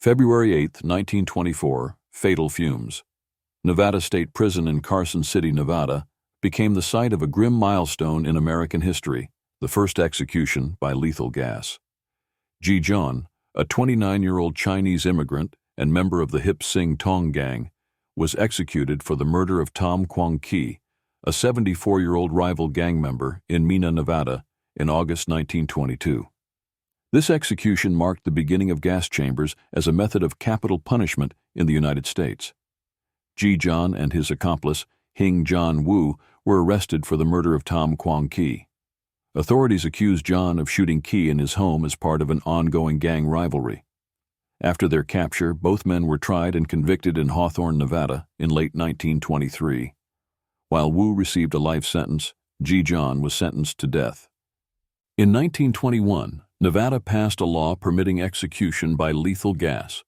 February 8, 1924, fatal fumes. Nevada State Prison in Carson City, Nevada, became the site of a grim milestone in American history, the first execution by lethal gas. Ji John, a 29-year-old Chinese immigrant and member of the hip Sing Tong gang, was executed for the murder of Tom Quong, a 74-year-old rival gang member in Mina, Nevada, in August 1922. This execution marked the beginning of gas chambers as a method of capital punishment in the United States. Ji John and his accomplice, Hing were arrested for the murder of Tom Quong. Authorities accused John of shooting Key in his home as part of an ongoing gang rivalry. After their capture, both men were tried and convicted in Hawthorne, Nevada, in late 1923. While Wu received a life sentence, Ji John was sentenced to death. In 1921, Nevada passed a law permitting execution by lethal gas,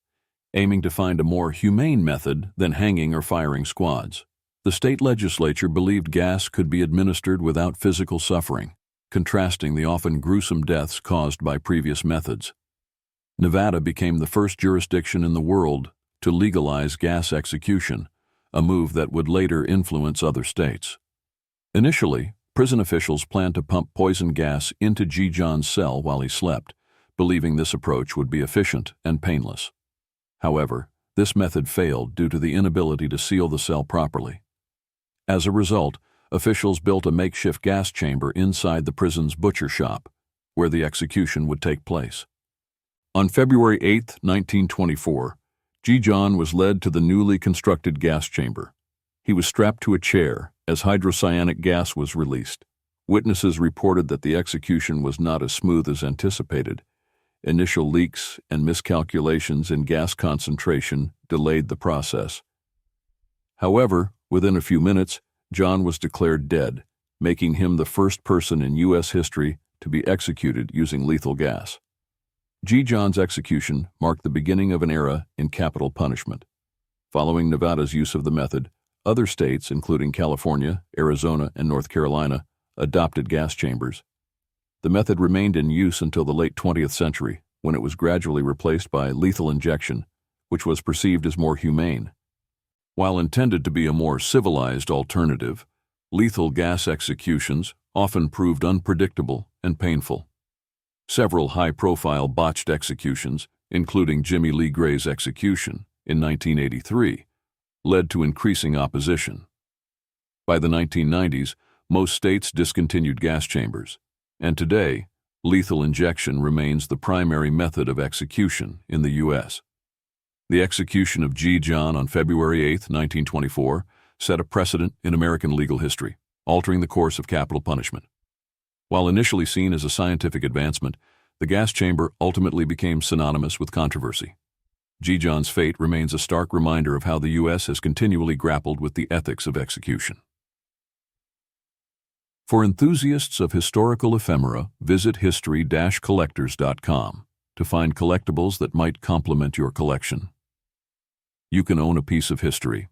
aiming to find a more humane method than hanging or firing squads. The state legislature believed gas could be administered without physical suffering, contrasting the often gruesome deaths caused by previous methods. Nevada became the first jurisdiction in the world to legalize gas execution, a move that would later influence other states. Initially, prison officials planned to pump poison gas into Ji John's cell while he slept, believing this approach would be efficient and painless. However, this method failed due to the inability to seal the cell properly. As a result, officials built a makeshift gas chamber inside the prison's butcher shop, where the execution would take place. On February 8, 1924, Ji John was led to the newly constructed gas chamber. He was strapped to a chair as hydrocyanic gas was released. Witnesses reported that the execution was not as smooth as anticipated. Initial leaks and miscalculations in gas concentration delayed the process. However, within a few minutes, John was declared dead, making him the first person in U.S. history to be executed using lethal gas. Ji John's execution marked the beginning of an era in capital punishment. Following Nevada's use of the method, other states, including California, Arizona, and North Carolina, adopted gas chambers. The method remained in use until the late 20th century, when it was gradually replaced by lethal injection, which was perceived as more humane. While intended to be a more civilized alternative, lethal gas executions often proved unpredictable and painful. Several high-profile botched executions, including Jimmy Lee Gray's execution in 1983, led to increasing opposition. By the 1990s, most states discontinued gas chambers, and today, lethal injection remains the primary method of execution in the U.S. The execution of Ji John on February 8, 1924, set a precedent in American legal history, altering the course of capital punishment. While initially seen as a scientific advancement, the gas chamber ultimately became synonymous with controversy. Ji John's fate remains a stark reminder of how the U.S. has continually grappled with the ethics of execution. For enthusiasts of historical ephemera, visit history-collectors.com to find collectibles that might complement your collection. You can own a piece of history.